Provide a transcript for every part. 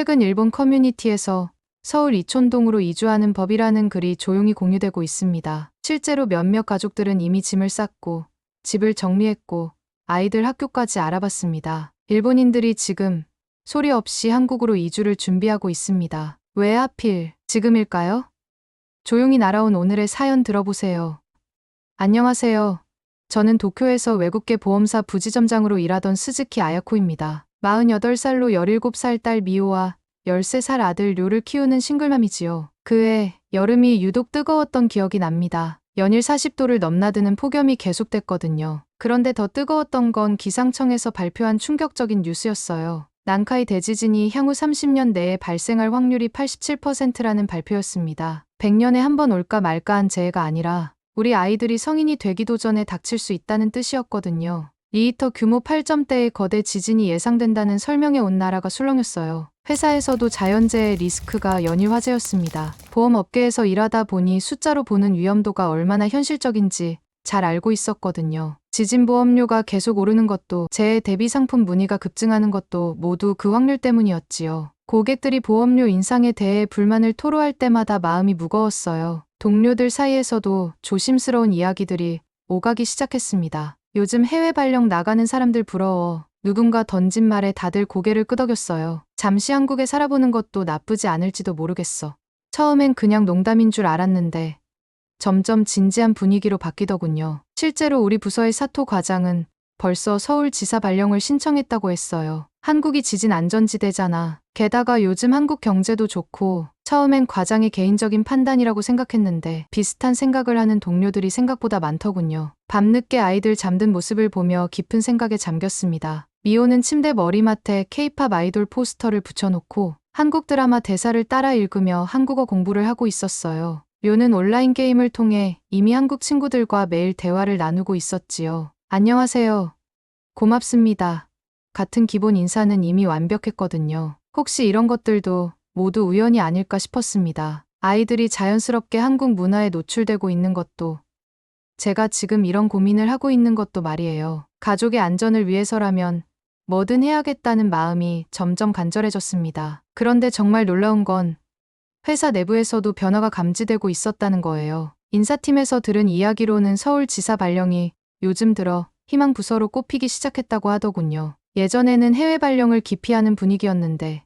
최근 일본 커뮤니티에서 서울 이촌동으로 이주하는 법이라는 글이 조용히 공유되고 있습니다. 실제로 몇몇 가족들은 이미 짐을 쌌고 집을 정리했고 아이들 학교까지 알아봤습니다. 일본인들이 지금 소리 없이 한국으로 이주를 준비하고 있습니다. 왜 하필 지금일까요? 조용히 날아온 오늘의 사연 들어보세요. 안녕하세요. 저는 도쿄에서 외국계 보험사 부지점장으로 일하던 스즈키 아야코입니다. 48살로 17살 딸 미호와 13살 아들 료를 키우는 싱글맘이지요. 그해 여름이 유독 뜨거웠던 기억이 납니다. 연일 40도를 넘나드는 폭염이 계속됐거든요. 그런데 더 뜨거웠던 건 기상청에서 발표한 충격적인 뉴스였어요. 난카이 대지진이 향후 30년 내에 발생할 확률이 87%라는 발표였습니다. 100년에 한 번 올까 말까한 재해가 아니라 우리 아이들이 성인이 되기도 전에 닥칠 수 있다는 뜻이었거든요. 리히터 규모 8점대의 거대 지진이 예상된다는 설명에 온 나라가 술렁였어요. 회사에서도 자연재해 리스크가 연일 화제였습니다. 보험업계에서 일하다 보니 숫자로 보는 위험도가 얼마나 현실적인지 잘 알고 있었거든요. 지진보험료가 계속 오르는 것도 재해 대비 상품 문의가 급증하는 것도 모두 그 확률 때문이었지요. 고객들이 보험료 인상에 대해 불만을 토로할 때마다 마음이 무거웠어요. 동료들 사이에서도 조심스러운 이야기들이 오가기 시작했습니다. 요즘 해외 발령 나가는 사람들 부러워. 누군가 던진 말에 다들 고개를 끄덕였어요. 잠시 한국에 살아보는 것도 나쁘지 않을지도 모르겠어. 처음엔 그냥 농담인 줄 알았는데 점점 진지한 분위기로 바뀌더군요. 실제로 우리 부서의 사토 과장은 벌써 서울지사 발령을 신청했다고 했어요. 한국이 지진 안전지대잖아. 게다가 요즘 한국 경제도 좋고 처음엔 과장의 개인적인 판단이라고 생각했는데 비슷한 생각을 하는 동료들이 생각보다 많더군요. 밤늦게 아이들 잠든 모습을 보며 깊은 생각에 잠겼습니다. 미호는 침대 머리맡에 K-팝 아이돌 포스터를 붙여놓고 한국 드라마 대사를 따라 읽으며 한국어 공부를 하고 있었어요. 료는 온라인 게임을 통해 이미 한국 친구들과 매일 대화를 나누고 있었지요. 안녕하세요. 고맙습니다. 같은 기본 인사는 이미 완벽했거든요. 혹시 이런 것들도 모두 우연이 아닐까 싶었습니다. 아이들이 자연스럽게 한국 문화에 노출되고 있는 것도 제가 지금 이런 고민을 하고 있는 것도 말이에요. 가족의 안전을 위해서라면 뭐든 해야겠다는 마음이 점점 간절해졌습니다. 그런데 정말 놀라운 건 회사 내부에서도 변화가 감지되고 있었다는 거예요. 인사팀에서 들은 이야기로는 서울지사 발령이 요즘 들어 희망 부서로 꼽히기 시작했다고 하더군요. 예전에는 해외 발령을 기피하는 분위기였는데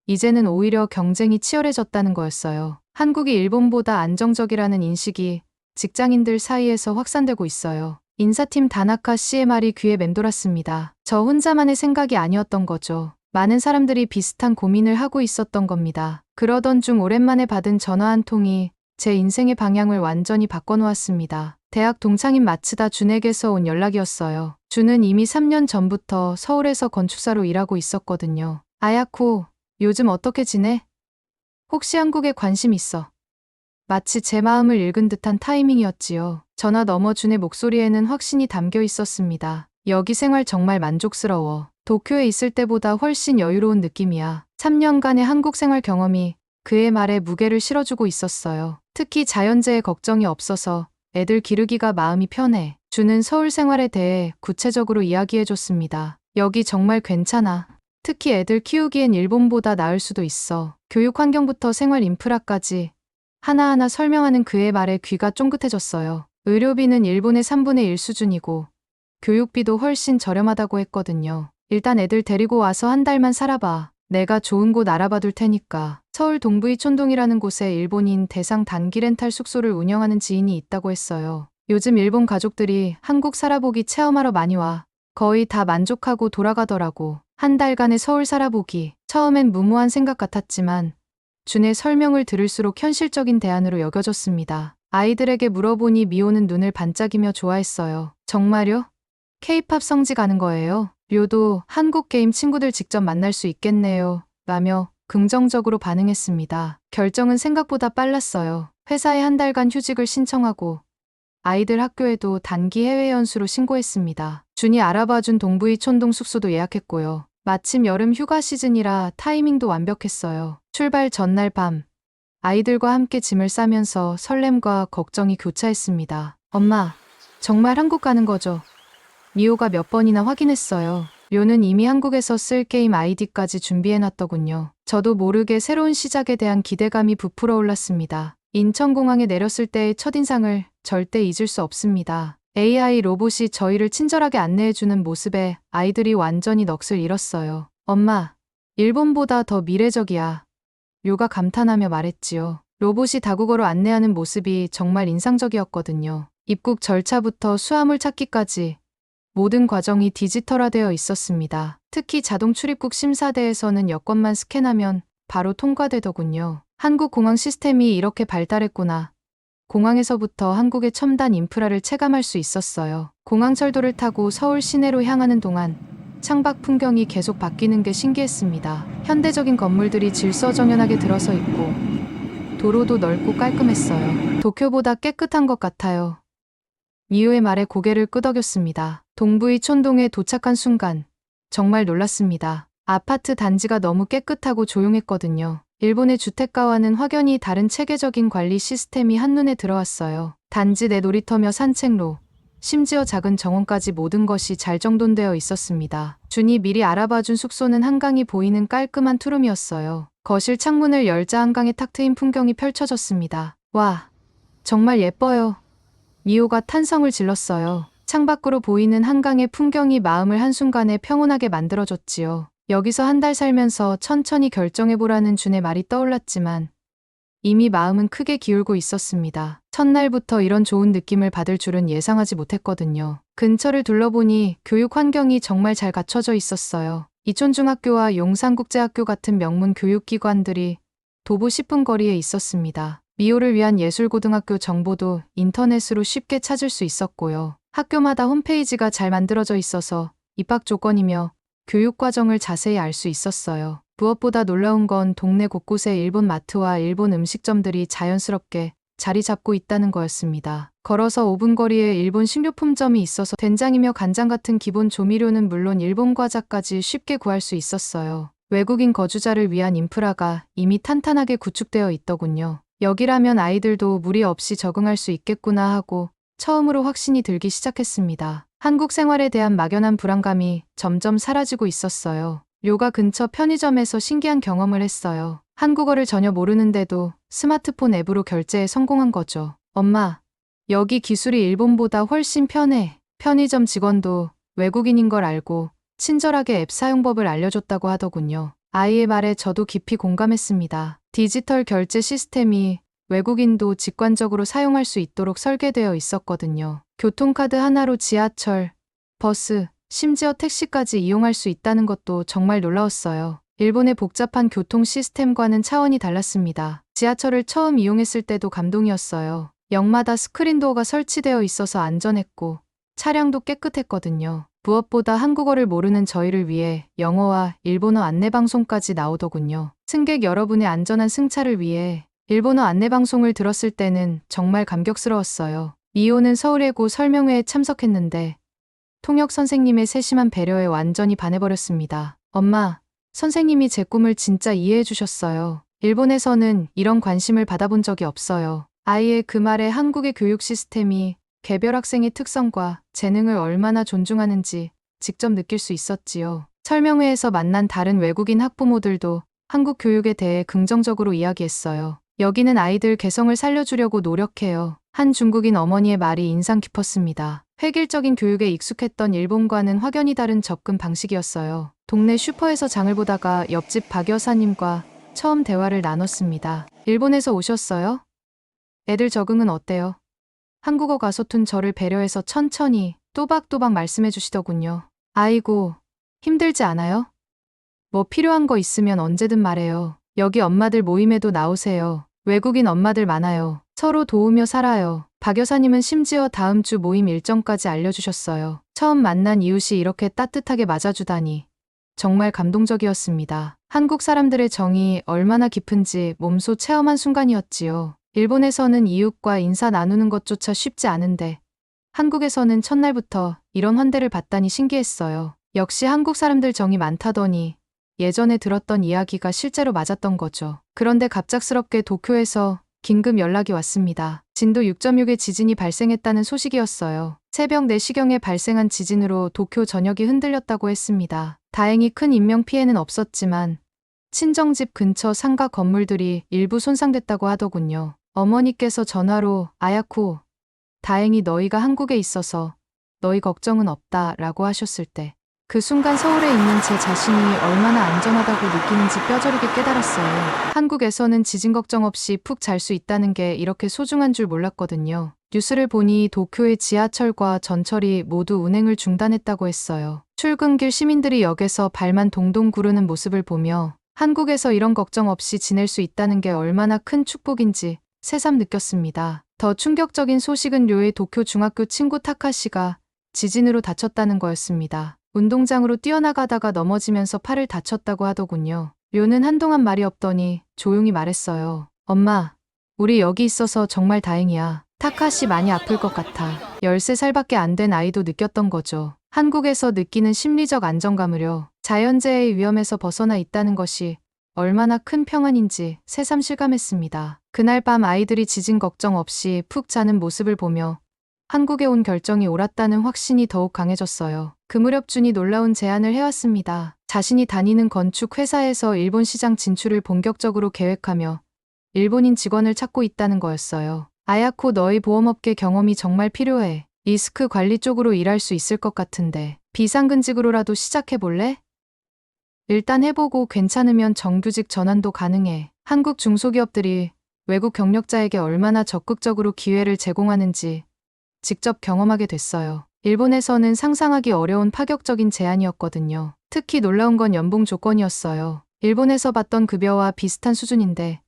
이제는 오히려 경쟁이 치열해졌다는 거였어요. 한국이 일본보다 안정적이라는 인식이 직장인들 사이에서 확산되고 있어요. 인사팀 다나카 씨의 말이 귀에 맴돌았습니다. 저 혼자만의 생각이 아니었던 거죠. 많은 사람들이 비슷한 고민을 하고 있었던 겁니다. 그러던 중 오랜만에 받은 전화 한 통이 제 인생의 방향을 완전히 바꿔놓았습니다. 대학 동창인 마츠다 준에게서 온 연락이었어요. 준은 이미 3년 전부터 서울에서 건축사로 일하고 있었거든요. 아야코, 요즘 어떻게 지내? 혹시 한국에 관심 있어? 마치 제 마음을 읽은 듯한 타이밍이었지요. 전화 너머 준의 목소리에는 확신이 담겨 있었습니다. 여기 생활 정말 만족스러워. 도쿄에 있을 때보다 훨씬 여유로운 느낌이야. 3년간의 한국 생활 경험이 그의 말에 무게를 실어주고 있었어요. 특히 자연재해 걱정이 없어서 애들 기르기가 마음이 편해. 준은 서울 생활에 대해 구체적으로 이야기해줬습니다. 여기 정말 괜찮아. 특히 애들 키우기엔 일본보다 나을 수도 있어. 교육 환경부터 생활 인프라까지 하나하나 설명하는 그의 말에 귀가 쫑긋해졌어요. 의료비는 일본의 3분의 1 수준이고 교육비도 훨씬 저렴하다고 했거든요. 일단 애들 데리고 와서 한 달만 살아봐. 내가 좋은 곳 알아봐 둘 테니까. 서울 동부이 촌동이라는 곳에 일본인 대상 단기 렌탈 숙소를 운영하는 지인이 있다고 했어요. 요즘 일본 가족들이 한국 살아보기 체험하러 많이 와. 거의 다 만족하고 돌아가더라고. 한 달간의 서울 살아보기. 처음엔 무모한 생각 같았지만 준의 설명을 들을수록 현실적인 대안으로 여겨졌습니다. 아이들에게 물어보니 미호는 눈을 반짝이며 좋아했어요. 정말요? K-팝 성지 가는 거예요? 료도 한국 게임 친구들 직접 만날 수 있겠네요. 라며 긍정적으로 반응했습니다. 결정은 생각보다 빨랐어요. 회사에 한 달간 휴직을 신청하고 아이들 학교에도 단기 해외 연수로 신고했습니다. 준이 알아봐준 동부이 촌동 숙소도 예약했고요. 마침 여름 휴가 시즌이라 타이밍도 완벽했어요. 출발 전날 밤 아이들과 함께 짐을 싸면서 설렘과 걱정이 교차했습니다. 엄마, 정말 한국 가는 거죠? 미호가 몇 번이나 확인했어요. 료는 이미 한국에서 쓸 게임 아이디까지 준비해놨더군요. 저도 모르게 새로운 시작에 대한 기대감이 부풀어 올랐습니다. 인천공항에 내렸을 때의 첫인상을 절대 잊을 수 없습니다. AI 로봇이 저희를 친절하게 안내해주는 모습에 아이들이 완전히 넋을 잃었어요. 엄마, 일본보다 더 미래적이야. 료가 감탄하며 말했지요. 로봇이 다국어로 안내하는 모습이 정말 인상적이었거든요. 입국 절차부터 수화물 찾기까지 모든 과정이 디지털화되어 있었습니다. 특히 자동 출입국 심사대에서는 여권만 스캔하면 바로 통과되더군요. 한국 공항 시스템이 이렇게 발달했구나. 공항에서부터 한국의 첨단 인프라를 체감할 수 있었어요. 공항철도를 타고 서울 시내로 향하는 동안 창밖 풍경이 계속 바뀌는 게 신기했습니다. 현대적인 건물들이 질서정연하게 들어서 있고 도로도 넓고 깔끔했어요. 도쿄보다 깨끗한 것 같아요. 미호의 말에 고개를 끄덕였습니다. 동부의 촌동에 도착한 순간 정말 놀랐습니다. 아파트 단지가 너무 깨끗하고 조용했거든요. 일본의 주택가와는 확연히 다른 체계적인 관리 시스템이 한눈에 들어왔어요. 단지 내 놀이터며 산책로, 심지어 작은 정원까지 모든 것이 잘 정돈되어 있었습니다. 준이 미리 알아봐준 숙소는 한강이 보이는 깔끔한 투룸이었어요. 거실 창문을 열자 한강에 탁 트인 풍경이 펼쳐졌습니다. 와, 정말 예뻐요. 미호가 탄성을 질렀어요. 창밖으로 보이는 한강의 풍경이 마음을 한순간에 평온하게 만들어줬지요. 여기서 한 달 살면서 천천히 결정해보라는 준의 말이 떠올랐지만 이미 마음은 크게 기울고 있었습니다. 첫날부터 이런 좋은 느낌을 받을 줄은 예상하지 못했거든요. 근처를 둘러보니 교육 환경이 정말 잘 갖춰져 있었어요. 이촌중학교와 용산국제학교 같은 명문 교육기관들이 도보 10분 거리에 있었습니다. 미호를 위한 예술고등학교 정보도 인터넷으로 쉽게 찾을 수 있었고요. 학교마다 홈페이지가 잘 만들어져 있어서 입학 조건이며 교육 과정을 자세히 알 수 있었어요. 무엇보다 놀라운 건 동네 곳곳에 일본 마트와 일본 음식점들이 자연스럽게 자리 잡고 있다는 거였습니다. 걸어서 5분 거리에 일본 식료품점이 있어서 된장이며 간장 같은 기본 조미료는 물론 일본 과자까지 쉽게 구할 수 있었어요. 외국인 거주자를 위한 인프라가 이미 탄탄하게 구축되어 있더군요. 여기라면 아이들도 무리 없이 적응할 수 있겠구나 하고 처음으로 확신이 들기 시작했습니다. 한국 생활에 대한 막연한 불안감이 점점 사라지고 있었어요. 료가 근처 편의점에서 신기한 경험을 했어요. 한국어를 전혀 모르는데도 스마트폰 앱으로 결제에 성공한 거죠. 엄마, 여기 기술이 일본보다 훨씬 편해. 편의점 직원도 외국인인 걸 알고 친절하게 앱 사용법을 알려줬다고 하더군요. 아이의 말에 저도 깊이 공감했습니다. 디지털 결제 시스템이 외국인도 직관적으로 사용할 수 있도록 설계되어 있었거든요. 교통카드 하나로 지하철, 버스, 심지어 택시까지 이용할 수 있다는 것도 정말 놀라웠어요. 일본의 복잡한 교통 시스템과는 차원이 달랐습니다. 지하철을 처음 이용했을 때도 감동이었어요. 역마다 스크린 도어가 설치되어 있어서 안전했고 차량도 깨끗했거든요. 무엇보다 한국어를 모르는 저희를 위해 영어와 일본어 안내방송까지 나오더군요. 승객 여러분의 안전한 승차를 위해 일본어 안내방송을 들었을 때는 정말 감격스러웠어요. 미호는 서울예고 설명회에 참석했는데 통역 선생님의 세심한 배려에 완전히 반해버렸습니다. 엄마, 선생님이 제 꿈을 진짜 이해해 주셨어요. 일본에서는 이런 관심을 받아본 적이 없어요. 아이의 그 말에 한국의 교육 시스템이 개별 학생의 특성과 재능을 얼마나 존중하는지 직접 느낄 수 있었지요. 설명회에서 만난 다른 외국인 학부모들도 한국 교육에 대해 긍정적으로 이야기했어요. 여기는 아이들 개성을 살려주려고 노력해요. 한 중국인 어머니의 말이 인상 깊었습니다. 획일적인 교육에 익숙했던 일본과는 확연히 다른 접근 방식이었어요. 동네 슈퍼에서 장을 보다가 옆집 박 여사님과 처음 대화를 나눴습니다. 일본에서 오셨어요? 애들 적응은 어때요? 한국어가 서툰 저를 배려해서 천천히 또박또박 말씀해 주시더군요. 아이고, 힘들지 않아요? 뭐 필요한 거 있으면 언제든 말해요. 여기 엄마들 모임에도 나오세요. 외국인 엄마들 많아요. 서로 도우며 살아요. 박 여사님은 심지어 다음 주 모임 일정까지 알려주셨어요. 처음 만난 이웃이 이렇게 따뜻하게 맞아주다니 정말 감동적이었습니다. 한국 사람들의 정이 얼마나 깊은지 몸소 체험한 순간이었지요. 일본에서는 이웃과 인사 나누는 것조차 쉽지 않은데 한국에서는 첫날부터 이런 환대를 받다니 신기했어요. 역시 한국 사람들 정이 많다더니 예전에 들었던 이야기가 실제로 맞았던 거죠. 그런데 갑작스럽게 도쿄에서 긴급 연락이 왔습니다. 진도 6.6의 지진이 발생했다는 소식이었어요. 새벽 4시경에 발생한 지진으로 도쿄 전역이 흔들렸다고 했습니다. 다행히 큰 인명피해는 없었지만 친정집 근처 상가 건물들이 일부 손상됐다고 하더군요. 어머니께서 전화로 아야코, 다행히 너희가 한국에 있어서 너희 걱정은 없다 라고 하셨을 때 그 순간 서울에 있는 제 자신이 얼마나 안전하다고 느끼는지 뼈저리게 깨달았어요. 한국에서는 지진 걱정 없이 푹 잘 수 있다는 게 이렇게 소중한 줄 몰랐거든요. 뉴스를 보니 도쿄의 지하철과 전철이 모두 운행을 중단했다고 했어요. 출근길 시민들이 역에서 발만 동동 구르는 모습을 보며 한국에서 이런 걱정 없이 지낼 수 있다는 게 얼마나 큰 축복인지 새삼 느꼈습니다. 더 충격적인 소식은 료의 도쿄 중학교 친구 타카시가 지진으로 다쳤다는 거였습니다. 운동장으로 뛰어나가다가 넘어지면서 팔을 다쳤다고 하더군요. 료는 한동안 말이 없더니 조용히 말했어요. 엄마, 우리 여기 있어서 정말 다행이야. 타카시 많이 아플 것 같아. 13살밖에 안 된 아이도 느꼈던 거죠. 한국에서 느끼는 심리적 안정감을요. 자연재해의 위험에서 벗어나 있다는 것이 얼마나 큰 평안인지 새삼 실감했습니다. 그날 밤 아이들이 지진 걱정 없이 푹 자는 모습을 보며 한국에 온 결정이 옳았다는 확신이 더욱 강해졌어요. 그 무렵 준이 놀라운 제안을 해왔습니다. 자신이 다니는 건축 회사에서 일본 시장 진출을 본격적으로 계획하며 일본인 직원을 찾고 있다는 거였어요. 아야코, 너희 보험업계 경험이 정말 필요해. 리스크 관리 쪽으로 일할 수 있을 것 같은데 비상근직으로라도 시작해볼래? 일단 해보고 괜찮으면 정규직 전환도 가능해. 한국 중소기업들이 외국 경력자에게 얼마나 적극적으로 기회를 제공하는지 직접 경험하게 됐어요. 일본에서는 상상하기 어려운 파격적인 제안이었거든요. 특히 놀라운 건 연봉 조건이었어요. 일본에서 받던 급여와 비슷한 수준인데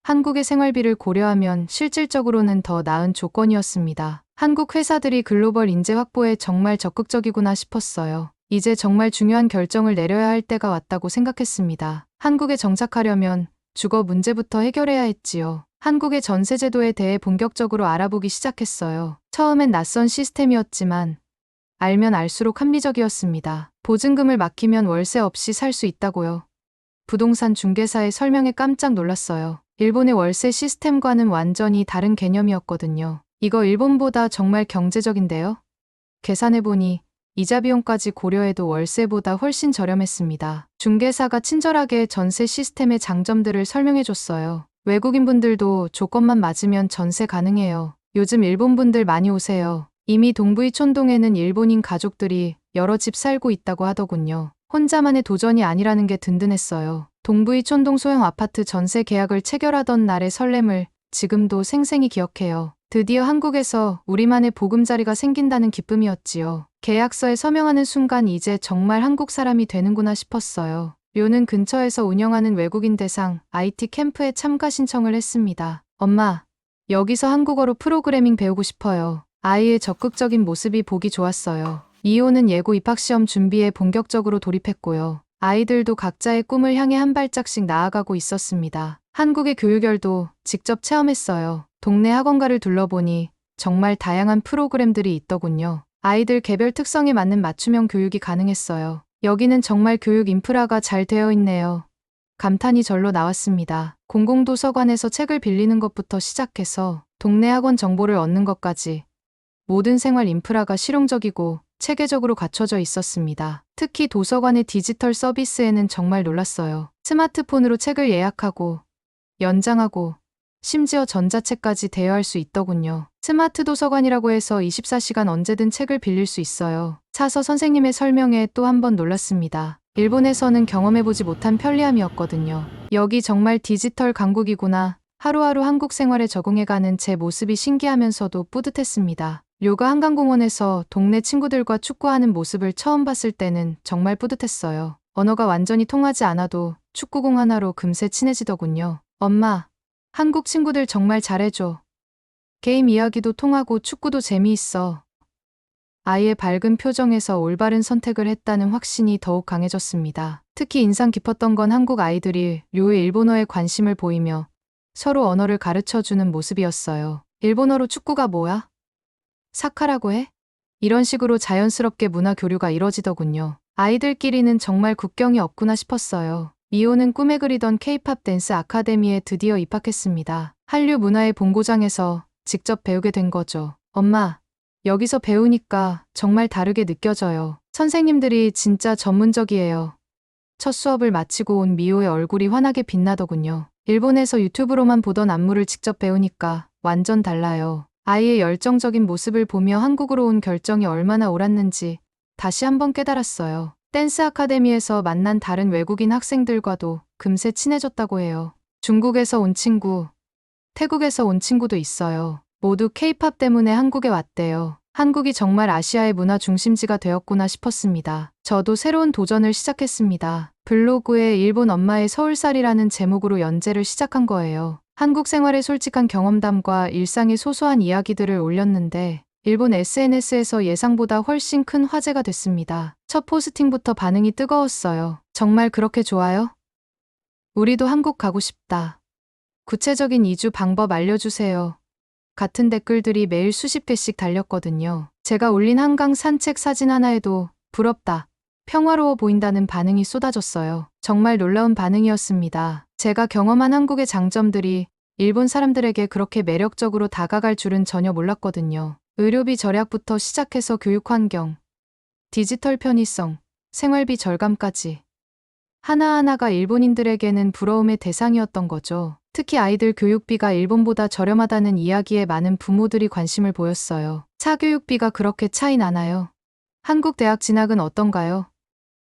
한국의 생활비를 고려하면 실질적으로는 더 나은 조건이었습니다. 한국 회사들이 글로벌 인재 확보에 정말 적극적이구나 싶었어요. 이제 정말 중요한 결정을 내려야 할 때가 왔다고 생각했습니다. 한국에 정착하려면 주거 문제부터 해결해야 했지요. 한국의 전세제도에 대해 본격적으로 알아보기 시작했어요. 처음엔 낯선 시스템이었지만 알면 알수록 합리적이었습니다. 보증금을 맡기면 월세 없이 살 수 있다고요. 부동산 중개사의 설명에 깜짝 놀랐어요. 일본의 월세 시스템과는 완전히 다른 개념이었거든요. 이거 일본보다 정말 경제적인데요? 계산해보니 이자 비용까지 고려해도 월세보다 훨씬 저렴했습니다. 중개사가 친절하게 전세 시스템의 장점들을 설명해줬어요. 외국인분들도 조건만 맞으면 전세 가능해요. 요즘 일본분들 많이 오세요. 이미 동부이 촌동에는 일본인 가족들이 여러 집 살고 있다고 하더군요. 혼자만의 도전이 아니라는 게 든든했어요. 동부이 촌동 소형 아파트 전세 계약을 체결하던 날의 설렘을 지금도 생생히 기억해요. 드디어 한국에서 우리만의 보금자리가 생긴다는 기쁨이었지요. 계약서에 서명하는 순간 이제 정말 한국 사람이 되는구나 싶었어요. 료는 근처에서 운영하는 외국인 대상 IT 캠프에 참가 신청을 했습니다. 엄마, 여기서 한국어로 프로그래밍 배우고 싶어요. 아이의 적극적인 모습이 보기 좋았어요. 이호는 예고 입학시험 준비에 본격적으로 돌입했고요. 아이들도 각자의 꿈을 향해 한 발짝씩 나아가고 있었습니다. 한국의 교육열도 직접 체험했어요. 동네 학원가를 둘러보니 정말 다양한 프로그램들이 있더군요. 아이들 개별 특성에 맞는 맞춤형 교육이 가능했어요. 여기는 정말 교육 인프라가 잘 되어 있네요. 감탄이 절로 나왔습니다. 공공도서관에서 책을 빌리는 것부터 시작해서 동네 학원 정보를 얻는 것까지 모든 생활 인프라가 실용적이고 체계적으로 갖춰져 있었습니다. 특히 도서관의 디지털 서비스에는 정말 놀랐어요. 스마트폰으로 책을 예약하고 연장하고 심지어 전자책까지 대여할 수 있더군요. 스마트 도서관이라고 해서 24시간 언제든 책을 빌릴 수 있어요. 사서 선생님의 설명에 또 한 번 놀랐습니다. 일본에서는 경험해보지 못한 편리함이었거든요. 여기 정말 디지털 강국이구나. 하루하루 한국 생활에 적응해가는 제 모습이 신기하면서도 뿌듯했습니다. 료가 한강공원에서 동네 친구들과 축구하는 모습을 처음 봤을 때는 정말 뿌듯했어요. 언어가 완전히 통하지 않아도 축구공 하나로 금세 친해지더군요. 엄마, 한국 친구들 정말 잘해줘. 게임 이야기도 통하고 축구도 재미있어. 아이의 밝은 표정에서 올바른 선택을 했다는 확신이 더욱 강해졌습니다. 특히 인상 깊었던 건 한국 아이들이 료의 일본어에 관심을 보이며 서로 언어를 가르쳐주는 모습이었어요. 일본어로 축구가 뭐야? 사카라고 해? 이런 식으로 자연스럽게 문화 교류가 이뤄지더군요. 아이들끼리는 정말 국경이 없구나 싶었어요. 미호는 꿈에 그리던 K-팝 댄스 아카데미에 드디어 입학했습니다. 한류 문화의 본고장에서 직접 배우게 된 거죠. 엄마, 여기서 배우니까 정말 다르게 느껴져요. 선생님들이 진짜 전문적이에요. 첫 수업을 마치고 온 미호의 얼굴이 환하게 빛나더군요. 일본에서 유튜브로만 보던 안무를 직접 배우니까 완전 달라요. 아이의 열정적인 모습을 보며 한국으로 온 결정이 얼마나 옳았는지 다시 한번 깨달았어요. 댄스 아카데미에서 만난 다른 외국인 학생들과도 금세 친해졌다고 해요. 중국에서 온 친구, 태국에서 온 친구도 있어요. 모두 K-팝 때문에 한국에 왔대요. 한국이 정말 아시아의 문화 중심지가 되었구나 싶었습니다. 저도 새로운 도전을 시작했습니다. 블로그에 일본 엄마의 서울살이라는 제목으로 연재를 시작한 거예요. 한국 생활의 솔직한 경험담과 일상의 소소한 이야기들을 올렸는데 일본 SNS에서 예상보다 훨씬 큰 화제가 됐습니다. 첫 포스팅부터 반응이 뜨거웠어요. 정말 그렇게 좋아요? 우리도 한국 가고 싶다. 구체적인 이주 방법 알려주세요. 같은 댓글들이 매일 수십 개씩 달렸거든요. 제가 올린 한강 산책 사진 하나에도 부럽다, 평화로워 보인다는 반응이 쏟아졌어요. 정말 놀라운 반응이었습니다. 제가 경험한 한국의 장점들이 일본 사람들에게 그렇게 매력적으로 다가갈 줄은 전혀 몰랐거든요. 의료비 절약부터 시작해서 교육 환경, 디지털 편의성, 생활비 절감까지 하나하나가 일본인들에게는 부러움의 대상이었던 거죠. 특히 아이들 교육비가 일본보다 저렴하다는 이야기에 많은 부모들이 관심을 보였어요. 사교육비가 그렇게 차이 나나요? 한국 대학 진학은 어떤가요?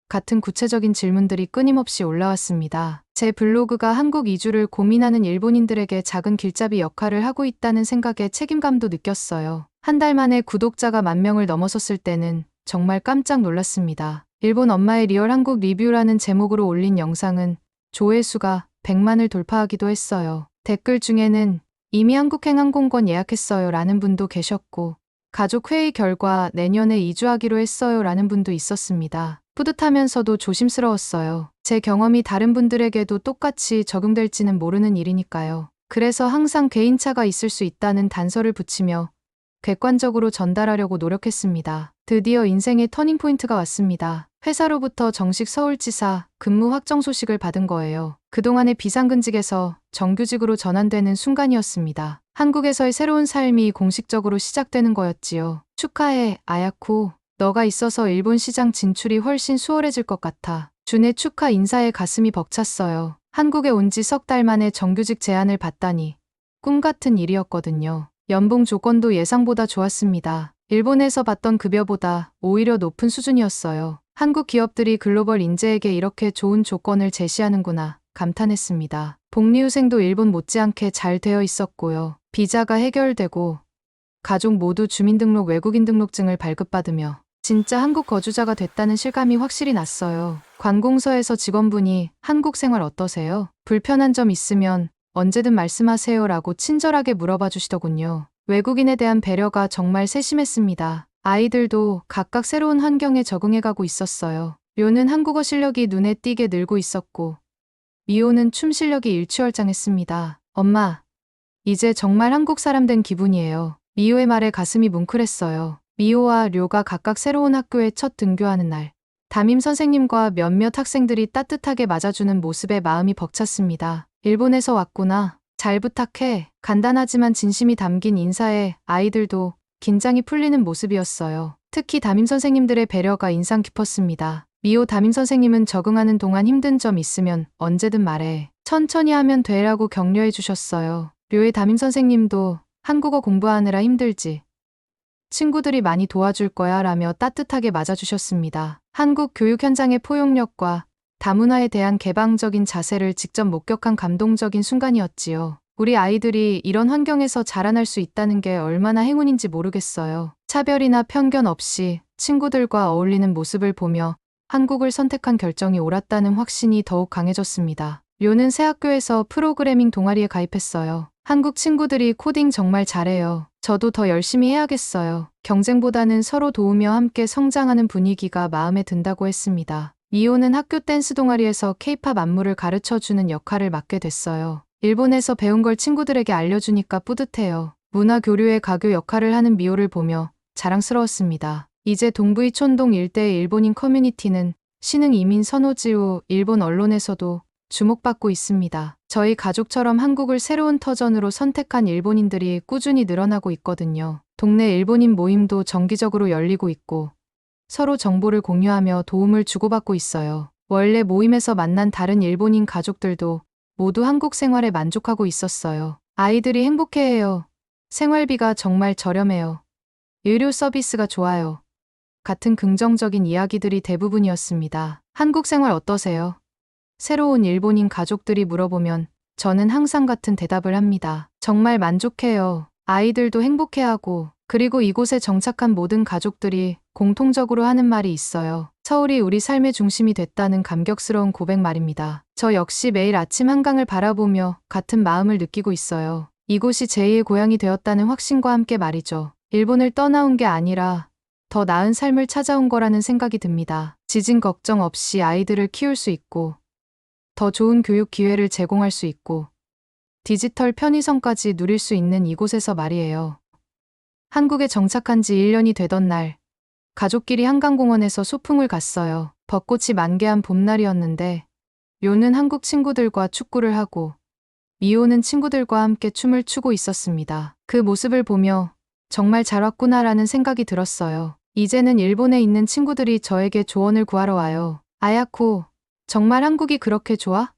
같은 구체적인 질문들이 끊임없이 올라왔습니다. 제 블로그가 한국 이주를 고민하는 일본인들에게 작은 길잡이 역할을 하고 있다는 생각에 책임감도 느꼈어요. 한 달 만에 구독자가 10,000명을 넘어섰을 때는 정말 깜짝 놀랐습니다. 일본 엄마의 리얼 한국 리뷰라는 제목으로 올린 영상은 조회수가 100만을 돌파하기도 했어요. 댓글 중에는 이미 한국행 항공권 예약했어요 라는 분도 계셨고, 가족 회의 결과 내년에 이주하기로 했어요 라는 분도 있었습니다. 뿌듯하면서도 조심스러웠어요. 제 경험이 다른 분들에게도 똑같이 적용될지는 모르는 일이니까요. 그래서 항상 개인차가 있을 수 있다는 단서를 붙이며 객관적으로 전달하려고 노력했습니다. 드디어 인생의 터닝포인트가 왔습니다. 회사로부터 정식 서울지사 근무 확정 소식을 받은 거예요. 그동안의 비상근직에서 정규직으로 전환되는 순간이었습니다. 한국에서의 새로운 삶이 공식적으로 시작되는 거였지요. 축하해, 아야코. 너가 있어서 일본 시장 진출이 훨씬 수월해질 것 같아. 준의 축하 인사에 가슴이 벅찼어요. 한국에 온 지 석 달 만에 정규직 제안을 받다니 꿈 같은 일이었거든요. 연봉 조건도 예상보다 좋았습니다. 일본에서 받던 급여보다 오히려 높은 수준이었어요. 한국 기업들이 글로벌 인재에게 이렇게 좋은 조건을 제시하는구나 감탄했습니다. 복리후생도 일본 못지않게 잘 되어 있었고요. 비자가 해결되고 가족 모두 주민등록 외국인 등록증을 발급받으며 진짜 한국 거주자가 됐다는 실감이 확실히 났어요. 관공서에서 직원분이 한국 생활 어떠세요? 불편한 점 있으면 언제든 말씀하세요 라고 친절하게 물어봐 주시더군요. 외국인에 대한 배려가 정말 세심했습니다. 아이들도 각각 새로운 환경에 적응해가고 있었어요. 료는 한국어 실력이 눈에 띄게 늘고 있었고 미호는 춤 실력이 일취월장했습니다. 엄마, 이제 정말 한국 사람 된 기분이에요. 미호의 말에 가슴이 뭉클했어요. 미호와 료가 각각 새로운 학교에 첫 등교하는 날, 담임 선생님과 몇몇 학생들이 따뜻하게 맞아주는 모습에 마음이 벅찼습니다. 일본에서 왔구나. 잘 부탁해. 간단하지만 진심이 담긴 인사에 아이들도 긴장이 풀리는 모습이었어요. 특히 담임 선생님들의 배려가 인상 깊었습니다. 미호 담임 선생님은 적응하는 동안 힘든 점 있으면 언제든 말해. 천천히 하면 돼라고 격려해 주셨어요. 료의 담임 선생님도 한국어 공부하느라 힘들지. 친구들이 많이 도와줄 거야 라며 따뜻하게 맞아주셨습니다. 한국 교육 현장의 포용력과 다문화에 대한 개방적인 자세를 직접 목격한 감동적인 순간이었지요. 우리 아이들이 이런 환경에서 자라날 수 있다는 게 얼마나 행운인지 모르겠어요. 차별이나 편견 없이 친구들과 어울리는 모습을 보며 한국을 선택한 결정이 옳았다는 확신이 더욱 강해졌습니다. 료는 새 학교에서 프로그래밍 동아리에 가입했어요. 한국 친구들이 코딩 정말 잘해요. 저도 더 열심히 해야겠어요. 경쟁보다는 서로 도우며 함께 성장하는 분위기가 마음에 든다고 했습니다. 미호는 학교 댄스 동아리에서 K-팝 안무를 가르쳐주는 역할을 맡게 됐어요. 일본에서 배운 걸 친구들에게 알려주니까 뿌듯해요. 문화 교류의 가교 역할을 하는 미호를 보며 자랑스러웠습니다. 이제 동부이 촌동 일대의 일본인 커뮤니티는 신흥 이민 선호지 후 일본 언론에서도 주목받고 있습니다. 저희 가족처럼 한국을 새로운 터전으로 선택한 일본인들이 꾸준히 늘어나고 있거든요. 동네 일본인 모임도 정기적으로 열리고 있고 서로 정보를 공유하며 도움을 주고받고 있어요. 원래 모임에서 만난 다른 일본인 가족들도 모두 한국 생활에 만족하고 있었어요. 아이들이 행복해해요. 생활비가 정말 저렴해요. 의료 서비스가 좋아요. 같은 긍정적인 이야기들이 대부분이었습니다. 한국 생활 어떠세요? 새로운 일본인 가족들이 물어보면 저는 항상 같은 대답을 합니다. 정말 만족해요. 아이들도 행복해하고, 그리고 이곳에 정착한 모든 가족들이 공통적으로 하는 말이 있어요. 서울이 우리 삶의 중심이 됐다는 감격스러운 고백 말입니다. 저 역시 매일 아침 한강을 바라보며 같은 마음을 느끼고 있어요. 이곳이 제2의 고향이 되었다는 확신과 함께 말이죠. 일본을 떠나온 게 아니라 더 나은 삶을 찾아온 거라는 생각이 듭니다. 지진 걱정 없이 아이들을 키울 수 있고, 더 좋은 교육 기회를 제공할 수 있고, 디지털 편의성까지 누릴 수 있는 이곳에서 말이에요. 한국에 정착한 지 1년이 되던 날, 가족끼리 한강공원에서 소풍을 갔어요. 벚꽃이 만개한 봄날이었는데, 료는 한국 친구들과 축구를 하고, 미호는 친구들과 함께 춤을 추고 있었습니다. 그 모습을 보며 정말 잘 왔구나라는 생각이 들었어요. 이제는 일본에 있는 친구들이 저에게 조언을 구하러 와요. 아야코, 정말 한국이 그렇게 좋아?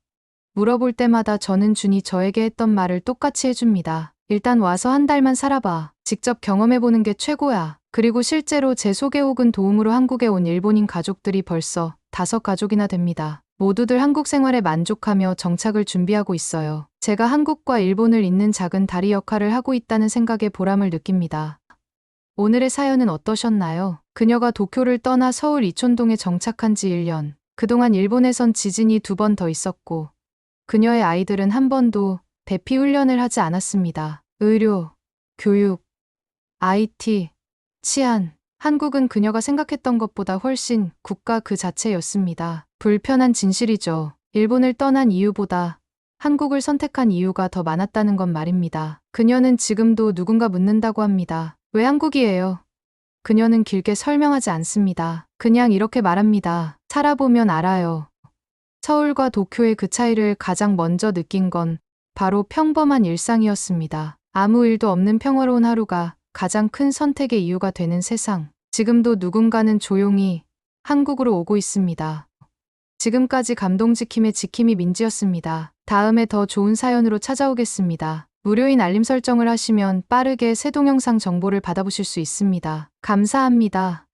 물어볼 때마다 저는 준이 저에게 했던 말을 똑같이 해줍니다. 일단 와서 한 달만 살아봐. 직접 경험해보는 게 최고야. 그리고 실제로 제 소개 혹은 도움으로 한국에 온 일본인 가족들이 벌써 5가족이나 됩니다. 모두들 한국 생활에 만족하며 정착을 준비하고 있어요. 제가 한국과 일본을 잇는 작은 다리 역할을 하고 있다는 생각에 보람을 느낍니다. 오늘의 사연은 어떠셨나요? 그녀가 도쿄를 떠나 서울 이촌동에 정착한 지 1년. 그동안 일본에선 지진이 2번 더 있었고, 그녀의 아이들은 한 번도 대피 훈련을 하지 않았습니다. 의료, 교육, IT, 치안. 한국은 그녀가 생각했던 것보다 훨씬 국가 그 자체였습니다. 불편한 진실이죠. 일본을 떠난 이유보다 한국을 선택한 이유가 더 많았다는 건 말입니다. 그녀는 지금도 누군가 묻는다고 합니다. 왜 한국이에요? 그녀는 길게 설명하지 않습니다. 그냥 이렇게 말합니다. 살아보면 알아요. 서울과 도쿄의 그 차이를 가장 먼저 느낀 건 바로 평범한 일상이었습니다. 아무 일도 없는 평화로운 하루가 가장 큰 선택의 이유가 되는 세상. 지금도 누군가는 조용히 한국으로 오고 있습니다. 지금까지 감동지킴의 지킴이 민지였습니다. 다음에 더 좋은 사연으로 찾아오겠습니다. 무료인 알림 설정을 하시면 빠르게 새 동영상 정보를 받아보실 수 있습니다. 감사합니다.